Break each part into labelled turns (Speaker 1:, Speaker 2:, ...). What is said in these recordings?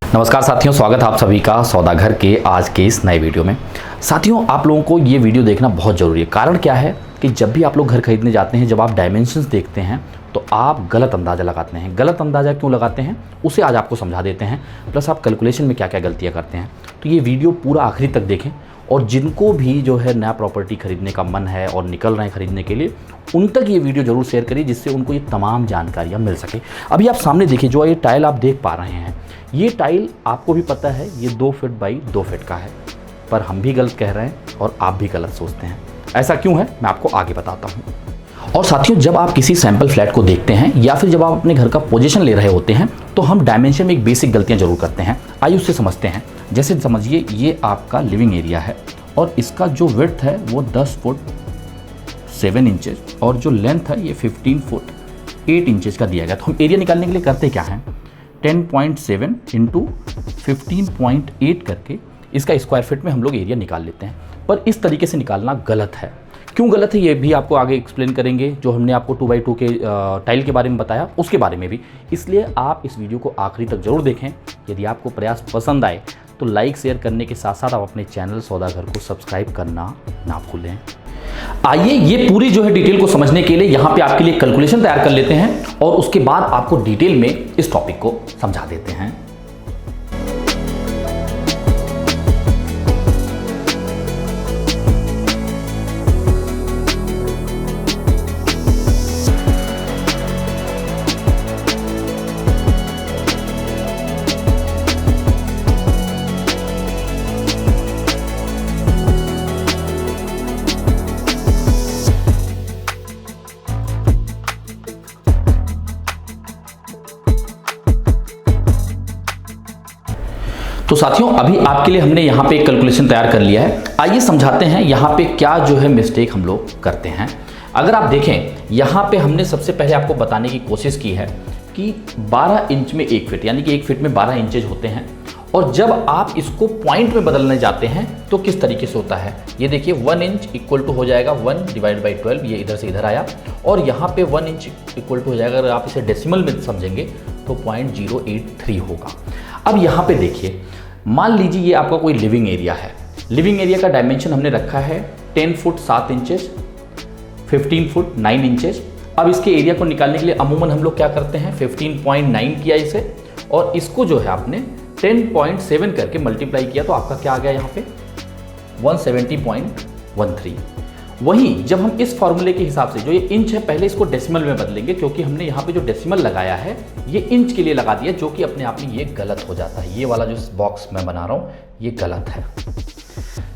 Speaker 1: नमस्कार साथियों, स्वागत है आप सभी का सौदागर के आज के इस नए वीडियो में। साथियों, आप लोगों को ये वीडियो देखना बहुत ज़रूरी है। कारण क्या है कि जब भी आप लोग घर खरीदने जाते हैं, जब आप डायमेंशंस देखते हैं तो आप गलत अंदाज़ा लगाते हैं। गलत अंदाज़ा क्यों लगाते हैं उसे आज आपको समझा देते हैं, प्लस आप कैलकुलेशन में क्या क्या गलतियाँ करते हैं। तो ये वीडियो पूरा आखिरी तक देखें, और जिनको भी जो है नया प्रॉपर्टी खरीदने का मन है और निकल रहे हैं खरीदने के लिए, उन तक ये वीडियो जरूर शेयर करिए, जिससे उनको ये तमाम जानकारियाँ मिल सके। अभी आप सामने देखिए, जो ये टाइल आप देख पा रहे हैं, ये टाइल आपको भी पता है ये 2 फीट बाई 2 फीट का है, पर हम भी गलत कह रहे हैं और आप भी गलत सोचते हैं। ऐसा क्यों है मैं आपको आगे बताता हूँ। और साथियों, जब आप किसी सैंपल फ्लैट को देखते हैं या फिर जब आप अपने घर का पोजीशन ले रहे होते हैं, तो हम डायमेंशन में एक बेसिक गलतियाँ जरूर करते हैं। आइए उससे समझते हैं। जैसे समझिए, ये आपका लिविंग एरिया है और इसका जो विड्थ है वो 10 फुट 7 इंचेस और जो लेंथ है ये 15 फुट 8 इंचेस का दिया गया। तो हम एरिया निकालने के लिए करते क्या हैं, 10.7 इंटू 15.8 करके इसका स्क्वायर फीट में हम लोग एरिया निकाल लेते हैं। पर इस तरीके से निकालना गलत है। क्यों गलत है ये भी आपको आगे एक्सप्लेन करेंगे, जो हमने आपको 2x2 के टाइल के बारे में बताया उसके बारे में भी। इसलिए आप इस वीडियो को आखिरी तक जरूर देखें। यदि आपको प्रयास पसंद आए तो लाइक शेयर करने के साथ साथ आप अपने चैनल सौदागर को सब्सक्राइब करना ना भूलें। आइए ये पूरी जो है डिटेल को समझने के लिए यहाँ पे आपके लिए कैलकुलेशन तैयार कर लेते हैं और उसके बाद आपको डिटेल में इस टॉपिक को समझा देते हैं। तो साथियों, अभी आपके लिए हमने यहाँ पे एक कैलकुलेशन तैयार कर लिया है। आइए समझाते हैं यहाँ पे क्या जो है मिस्टेक हम लोग करते हैं। अगर आप देखें, यहाँ पे हमने सबसे पहले आपको बताने की कोशिश की है कि 12 इंच में 1 फीट, यानी कि 1 फीट में 12 इंचेज होते हैं। और जब आप इसको पॉइंट में बदलने जाते हैं तो किस तरीके से होता है, ये देखिए 1 इंच इक्वल टू हो जाएगा 1 डिवाइड बाई 12, ये इधर से इधर आया। और यहाँ पे 1 इंच इक्वल टू हो जाएगा, अगर आप इसे डेसिमल में समझेंगे तो 0.083 होगा। अब यहाँ पे देखिए, मान लीजिए ये आपका कोई लिविंग एरिया है। लिविंग एरिया का डायमेंशन हमने रखा है 10 फुट 7 इंचेस, 15 फुट 9 इंचेस। अब इसके एरिया को निकालने के लिए अमूमन हम लोग क्या करते हैं, 15.9 किया इसे, और इसको जो है आपने 10.7 करके मल्टीप्लाई किया, तो आपका क्या आ गया यहाँ पे 170.13। वहीं जब हम इस फॉर्मूले के हिसाब से, जो ये इंच है, पहले इसको डेसिमल में बदलेंगे, क्योंकि हमने यहाँ पे जो डेसिमल लगाया है ये इंच के लिए लगा दिया, जो कि अपने आप में ये गलत हो जाता है। ये वाला जो बॉक्स मैं बना रहा हूँ ये गलत है।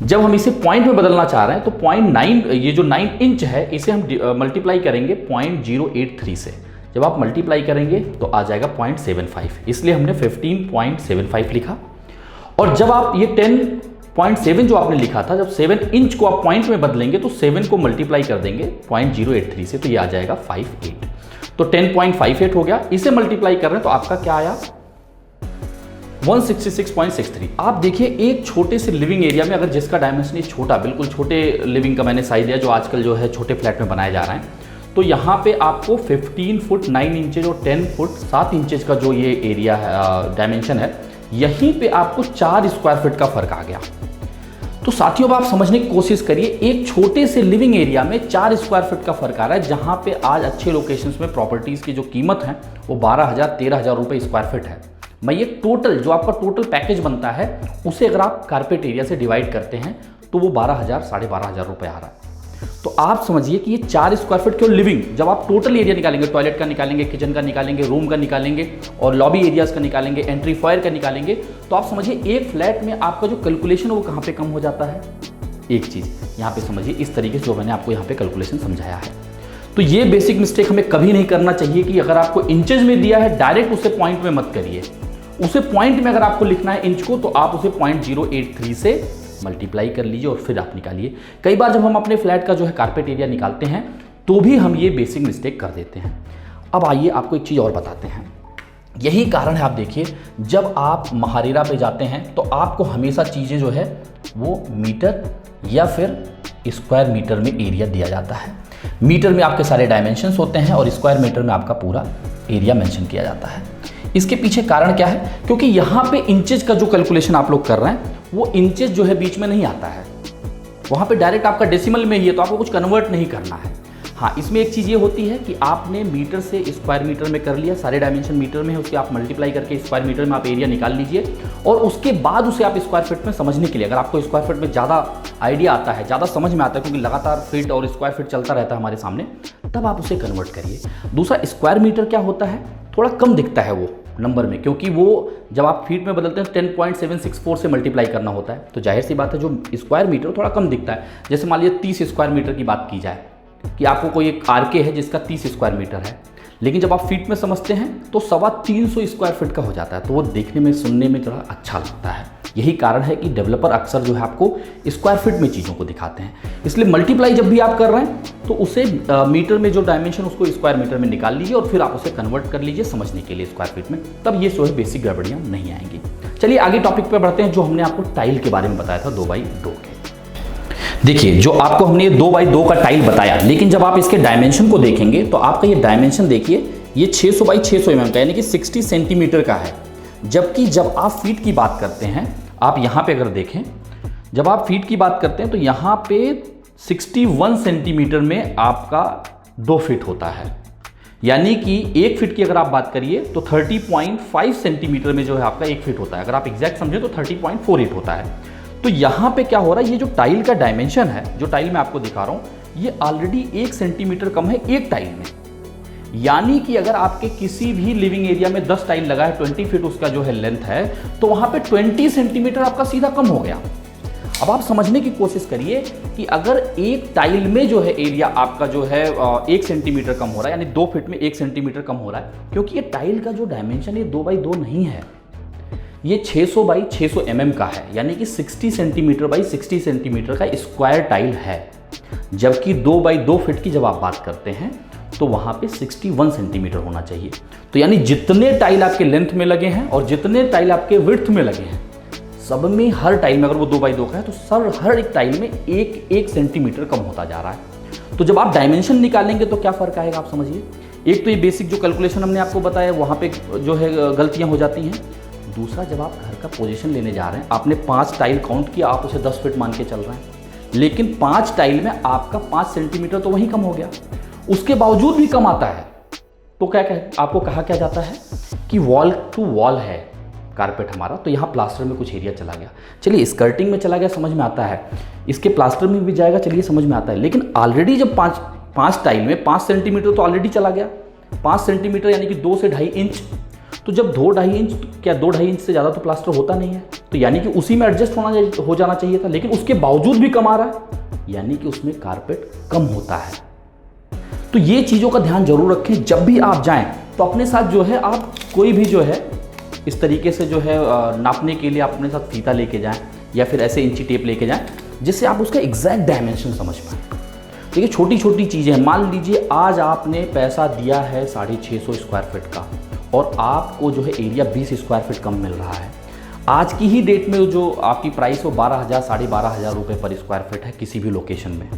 Speaker 1: जब हम इसे पॉइंट में बदलना चाह रहे हैं तो 0.9, ये जो 9 इंच है, इसे हम मल्टीप्लाई करेंगे 0.083 से। जब आप मल्टीप्लाई करेंगे तो आ जाएगा 0.75, इसलिए हमने 15.75 लिखा। और जब आप ये 10.7 जो आपने लिखा था, जब 7 इंच को आप पॉइंट में बदलेंगे तो 7 को मल्टीप्लाई कर देंगे 0.083 से, तो ये आ जाएगा 58। तो 10.58 हो गया। इसे मल्टीप्लाई कर रहे हैं तो आपका क्या आया 166.63। आप देखिए, एक छोटे से लिविंग एरिया में अगर जिसका डायमेंशन छोटा, बिल्कुल छोटे लिविंग का मैंने साइज दिया, जो आजकल जो है छोटे फ्लैट में बनाए जा रहे हैं, तो यहाँ पे आपको 15 फुट 9 इंचेज और 10 फुट 7 इंचेज का जो ये एरिया है, डायमेंशन है, यहीं पे आपको 4 स्क्वायर फीट का फर्क आ गया। तो साथियों, अब आप समझने की कोशिश करिए, एक छोटे से लिविंग एरिया में 4 स्क्वायर फीट का फर्क आ रहा है, जहां पे आज अच्छे लोकेशंस में प्रॉपर्टीज की जो कीमत है वो 12,000 13,000 रुपए स्क्वायर फीट है। मैं ये टोटल जो आपका टोटल पैकेज बनता है उसे अगर आप कारपेट एरिया से डिवाइड करते हैं तो वो 12,000 साढ़े 12,000 रुपए आ रहा है। तो आप समझिए कि ये 4 स्क्वायर फीट क्यों लिविंग, जब आप टोटल एरिया निकालेंगे, टॉयलेट का निकालेंगे, किचन का निकालेंगे, रूम का निकालेंगे और लॉबी एरियाज का निकालेंगे, एंट्री फॉयर का निकालेंगे, तो आप समझिए एक फ्लैट में आपका जो कैलकुलेशन है वो कहाँ पे कम हो जाता है। एक चीज़ यहाँ पे समझिए, इस तरीके से जो मैंने आपको यहाँ पे कैलकुलेशन समझाया है। तो ये बेसिक मिस्टेक हमें कभी नहीं करना चाहिए कि अगर आपको इंचेज में दिया है, डायरेक्ट उसे पॉइंट में मत करिए। उसे पॉइंट में अगर आपको लिखना है इंच को, तो आप उसे 0.083 से मल्टीप्लाई कर लीजिए और फिर आप निकालिए। कई बार जब हम अपने फ्लैट का जो है कारपेट एरिया निकालते हैं तो भी हम ये बेसिक मिस्टेक कर देते हैं। अब आइए आपको एक चीज़ और बताते हैं। यही कारण है, आप देखिए, जब आप महारेरा पे जाते हैं तो आपको हमेशा चीज़ें जो है वो मीटर या फिर स्क्वायर मीटर में एरिया दिया जाता है। मीटर में आपके सारे डायमेंशंस होते हैं और स्क्वायर मीटर में आपका पूरा एरिया मेंशन किया जाता है। इसके पीछे कारण क्या है, क्योंकि यहाँ पे इंचेज का जो कैलकुलेशन आप लोग कर रहे हैं वो इंचेज जो है बीच में नहीं आता है, वहाँ पे डायरेक्ट आपका डेसिमल में ही है, तो आपको कुछ कन्वर्ट नहीं करना है। हाँ, इसमें एक चीज़ ये होती है कि आपने मीटर से स्क्वायर मीटर में कर लिया, सारे डायमेंशन मीटर में है, उसके आप मल्टीप्लाई करके स्क्वायर मीटर में आप एरिया निकाल लीजिए और उसके बाद उसे आप स्क्वायर फीट में समझने के लिए, अगर आपको स्क्वायर फीट में ज़्यादा आइडिया आता है, ज़्यादा समझ में आता है, क्योंकि लगातार फीट और स्क्वायर फीट चलता रहता है हमारे सामने, तब आप उसे कन्वर्ट करिए। दूसरा, स्क्वायर मीटर क्या होता है, थोड़ा कम दिखता है वो नंबर में, क्योंकि वो जब आप फीट में बदलते हैं 10.764 से मल्टीप्लाई करना होता है, तो जाहिर सी बात है जो स्क्वायर मीटर थोड़ा कम दिखता है। जैसे मान लीजिए 30 स्क्वायर मीटर की बात की जाए कि आपको कोई एक आरके है जिसका 30 स्क्वायर मीटर है, लेकिन जब आप फीट में समझते हैं तो 325 स्क्वायर फीट का हो जाता है, तो वो देखने में सुनने में थोड़ा अच्छा लगता है। यही कारण है कि डेवलपर अक्सर जो है आपको स्क्वायर फीट में चीज़ों को दिखाते हैं। इसलिए मल्टीप्लाई जब भी आप कर रहे हैं तो उसे मीटर में जो डायमेंशन उसको स्क्वायर मीटर में निकाल लीजिए और फिर आप उसे कन्वर्ट कर लीजिए समझने के लिए स्क्वायर फीट में, तब ये जो है बेसिक गड़बड़ियाँ नहीं आएंगी। चलिए आगे टॉपिक पर बढ़ते हैं, जो हमने आपको टाइल के बारे में बताया था 2x2 के। देखिए, जो आपको हमने 2x2 का टाइल बताया, लेकिन जब आप इसके डायमेंशन को देखेंगे तो आपका ये डायमेंशन देखिए, ये 600x600 mm का, यानी कि 60 सेंटीमीटर का है। जबकि जब आप फीट की बात करते हैं, आप यहाँ पे अगर देखें, जब आप फीट की बात करते हैं तो यहाँ पे 61 सेंटीमीटर में आपका 2 फीट होता है, यानी कि 1 फीट की अगर आप बात करिए तो 30.5 सेंटीमीटर में जो है आपका 1 फीट होता है। अगर आप एग्जैक्ट समझें तो 30.48 होता है। तो यहाँ पे क्या हो रहा है, ये जो टाइल का डायमेंशन है, जो टाइल मैं आपको दिखा रहा हूँ, ये ऑलरेडी 1 सेंटीमीटर कम है एक टाइल में। यानी कि अगर आपके किसी भी लिविंग एरिया में 10 टाइल लगा है, 20 फीट उसका जो है लेंथ है, तो वहाँ पे 20 सेंटीमीटर आपका सीधा कम हो गया। अब आप समझने की कोशिश करिए कि अगर एक टाइल में जो है एरिया आपका जो है 1 सेंटीमीटर कम हो रहा है, यानी 2 फीट में 1 सेंटीमीटर कम हो रहा है, क्योंकि ये टाइल का जो डायमेंशन ये 2x2 नहीं है, ये 600x600 mm का है, यानी कि 60 सेंटीमीटर बाई 60 सेंटीमीटर का स्क्वायर टाइल है। जबकि 2x2 फीट की जब आप बात करते हैं तो वहाँ पे 61 सेंटीमीटर होना चाहिए। तो यानी जितने टाइल आपके लेंथ में लगे हैं और जितने टाइल आपके विड्थ में लगे हैं, सब में हर टाइल में, अगर वो 2x2 का है तो हर एक टाइल में 1 सेंटीमीटर कम होता जा रहा है। तो जब आप डायमेंशन निकालेंगे तो क्या फ़र्क आएगा आप समझिए। एक तो ये बेसिक जो कैलकुलेशन हमने आपको बताया वहाँ पे जो है गलतियाँ हो जाती हैं। दूसरा, जब आप घर का पोजीशन लेने जा रहे हैं, आपने 5 टाइल काउंट किया, आप उसे 10 फीट मान के चल रहे हैं, लेकिन 5 टाइल में आपका 5 सेंटीमीटर तो वहीं कम हो गया, उसके बावजूद भी कम आता है। तो क्या आपको कहा क्या जाता है कि वॉल टू वॉल है कारपेट हमारा, तो यहाँ प्लास्टर में कुछ एरिया चला गया। चलिए स्कर्टिंग में चला गया, समझ में आता है, इसके प्लास्टर में भी जाएगा, चलिए समझ में आता है। लेकिन ऑलरेडी जब 5 टाइल में 5 सेंटीमीटर तो ऑलरेडी चला गया, 5 सेंटीमीटर यानी कि 2 से 2.5 इंच, तो जब 2-2.5 इंच, क्या 2-2.5 इंच से ज़्यादा तो प्लास्टर होता नहीं है, तो यानी कि उसी में एडजस्ट हो जाना चाहिए था, लेकिन उसके बावजूद भी कम आ रहा है, यानी कि उसमें कारपेट कम होता है। तो ये चीज़ों का ध्यान जरूर रखें। जब भी आप जाएं तो अपने साथ जो है आप कोई भी जो है इस तरीके से जो है नापने के लिए आप अपने साथ फीता लेके जाएं या फिर ऐसे इंची टेप लेके जाएं, जिससे आप उसका एग्जैक्ट डायमेंशन समझ पाएँ। देखिए छोटी छोटी चीज़ें हैं, मान लीजिए आज आपने पैसा दिया है 650 स्क्वायर फीट का और आपको जो है एरिया 20 स्क्वायर फीट कम मिल रहा है। आज की ही डेट में जो आपकी प्राइस वो 12,000 साढ़े 12,000 रुपये पर स्क्वायर फीट है किसी भी लोकेशन में।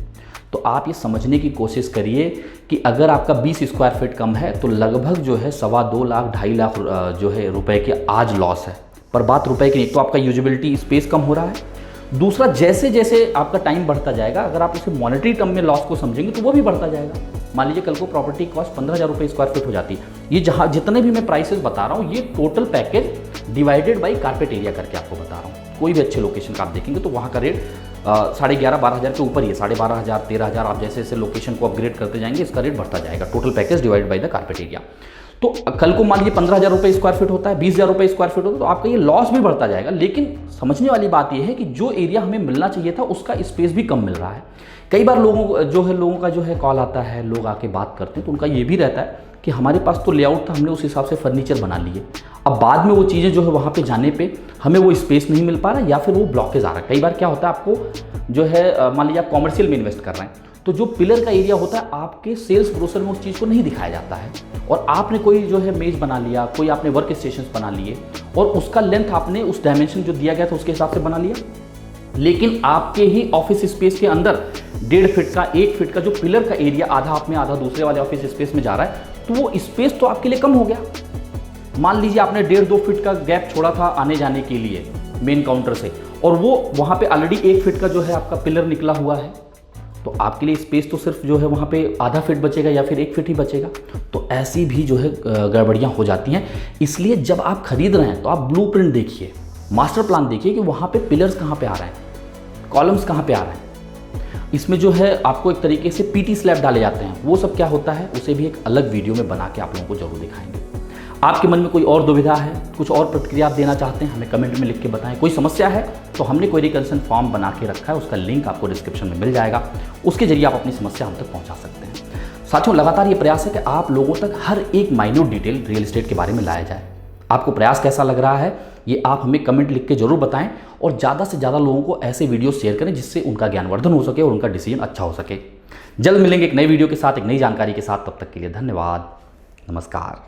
Speaker 1: तो आप ये समझने की कोशिश करिए कि अगर आपका 20 स्क्वायर फीट कम है तो लगभग जो है 2.25 लाख 2.5 लाख जो है रुपए के आज लॉस है। पर बात रुपए की नहीं, तो आपका यूजेबिलिटी स्पेस कम हो रहा है। दूसरा, जैसे जैसे आपका टाइम बढ़ता जाएगा, अगर आप उसे मॉनेटरी टर्म में लॉस को समझेंगे तो वो भी बढ़ता जाएगा। मान लीजिए कल को प्रॉपर्टी कॉस्ट 15,000 रुपये स्क्वायर फीट हो जाती है। ये जहाँ जितने भी मैं प्राइसेस बता रहा हूँ ये total package divided by carpet area करके आपको बता रहा हूँ। कोई भी अच्छे लोकेशन का आप देखेंगे तो वहाँ का रेट 11,500-12,000 के ऊपर ही है, 12,500 13,000। आप जैसे जैसे लोकेशन को अपग्रेड करते जाएंगे इसका रेट बढ़ता जाएगा। Total package divide by the carpet area. तो कल को मान लीजिए 15,000 रुपये स्क्वायर फीट होता है, 20,000 रुपये स्क्वायर फीट होता है, तो आपका ये लॉस भी बढ़ता जाएगा। लेकिन समझने वाली बात यह है कि जो एरिया हमें मिलना चाहिए था उसका स्पेस भी कम मिल रहा है। कई बार लोगों का जो है कॉल आता है, लोग आके बात करते हैं, तो उनका ये भी रहता है कि हमारे पास तो लेआउट था, हमने उस हिसाब से फर्नीचर बना लिए, अब बाद में वो चीज़ें जो है वहाँ पे जाने पे हमें वो स्पेस नहीं मिल पा रहा या फिर वो ब्लॉकेज आ रहा है। कई बार क्या होता है, आपको जो है मान लीजिए आप कॉमर्शियल में इन्वेस्ट कर रहे हैं तो जो पिलर का एरिया होता है आपके सेल्स ब्रोशर में उस चीज़ को नहीं दिखाया जाता है, और आपने कोई जो है मेज बना लिया, कोई आपने वर्क स्टेशन बना लिए और उसका लेंथ आपने उस डायमेंशन जो दिया गया था उसके हिसाब से बना लिया, लेकिन आपके ही ऑफिस स्पेस के अंदर 1.5 फीट का 1 फीट का जो पिलर का एरिया आधा आप में आधा दूसरे वाले ऑफिस स्पेस में जा रहा है, तो वो स्पेस तो आपके लिए कम हो गया। मान लीजिए आपने 1.5-2 फीट का गैप छोड़ा था आने जाने के लिए मेन काउंटर से, और वो वहाँ पे ऑलरेडी 1 फीट का जो है आपका पिलर निकला हुआ है, तो आपके लिए स्पेस तो सिर्फ जो है वहाँ पे आधा फीट बचेगा या फिर 1 फीट ही बचेगा। तो ऐसी भी जो है गड़बड़ियाँ हो जाती हैं। इसलिए जब आप खरीद रहे हैं तो आप ब्लूप्रिंट देखिए, मास्टर प्लान देखिए कि वहाँ पे पिलर्स कहाँ पे आ रहे हैं, कॉलम्स कहाँ पे आ रहे हैं। इसमें जो है आपको एक तरीके से पीटी स्लैब डाले जाते हैं, वो सब क्या होता है उसे भी एक अलग वीडियो में बना के आप लोगों को जरूर दिखाएंगे। आपके मन में कोई और दुविधा है, कुछ और प्रतिक्रिया आप देना चाहते हैं, हमें कमेंट में लिख के बताएं। कोई समस्या है तो हमने क्वेरी कंसर्न फॉर्म बना के रखा है, उसका लिंक आपको डिस्क्रिप्शन में मिल जाएगा, उसके जरिए आप अपनी समस्या हम तक पहुंचा सकते हैं। साथियों, लगातार ये प्रयास है कि आप लोगों तक हर एक माइन्यूट डिटेल रियल एस्टेट के बारे में लाया जाए। आपको प्रयास कैसा लग रहा है ये आप हमें कमेंट लिख के जरूर बताएं, और ज़्यादा से ज़्यादा लोगों को ऐसे वीडियो शेयर करें जिससे उनका ज्ञानवर्धन हो सके और उनका डिसीजन अच्छा हो सके। जल्द मिलेंगे एक नई वीडियो के साथ, एक नई जानकारी के साथ। तब तक के लिए धन्यवाद, नमस्कार।